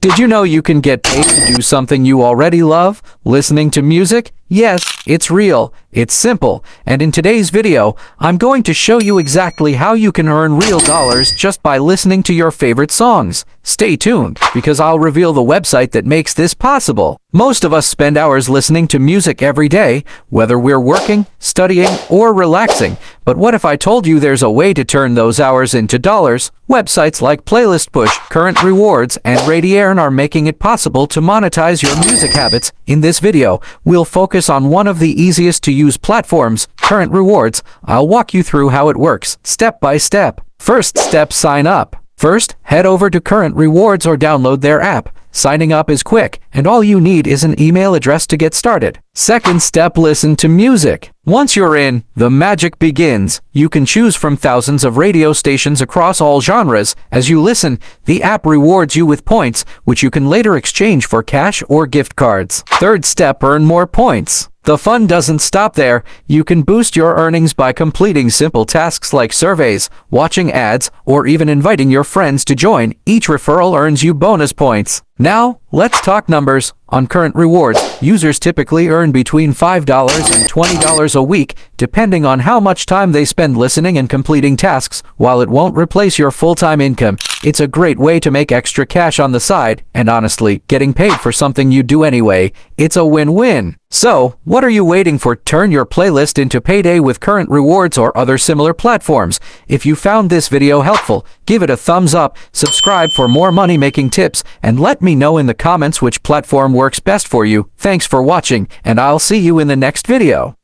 Did you know you can get paid to do something you already love? Listening to music? Yes, it's real, it's simple, and in today's video, I'm going to show you exactly how you can earn real dollars just by listening to your favorite songs. Stay tuned, because I'll reveal the website that makes this possible. Most of us spend hours listening to music every day, whether we're working, studying, or relaxing. But what if I told you there's a way to turn those hours into dollars? Websites like Playlist Push, Current Rewards, and Earn are making it possible to monetize your music habits. In this video, we'll focus on one of the easiest to use platforms, Current Rewards. I'll walk you through how it works, step by step. First step, sign up. First, head over to Current Rewards or download their app. Signing up is quick, and all you need is an email address to get started. Second step, listen to music. Once you're in, the magic begins. You can choose from thousands of radio stations across all genres. As you listen, the app rewards you with points, which you can later exchange for cash or gift cards. Third step, earn more points. The fun doesn't stop there. You can boost your earnings by completing simple tasks like surveys, watching ads, or even inviting your friends to join. Each referral earns you bonus points. Now, let's talk numbers. On Current Rewards, users typically earn between $5 and $20 a week, depending on how much time they spend listening and completing tasks. While it won't replace your full-time income, it's a great way to make extra cash on the side, and honestly, getting paid for something you do anyway, it's a win-win. So, what are you waiting for? Turn your playlist into payday with Current Rewards or other similar platforms. If you found this video helpful, give it a thumbs up, subscribe for more money-making tips, and let me know in the comments which platform works best for you. Thanks for watching, and I'll see you in the next video.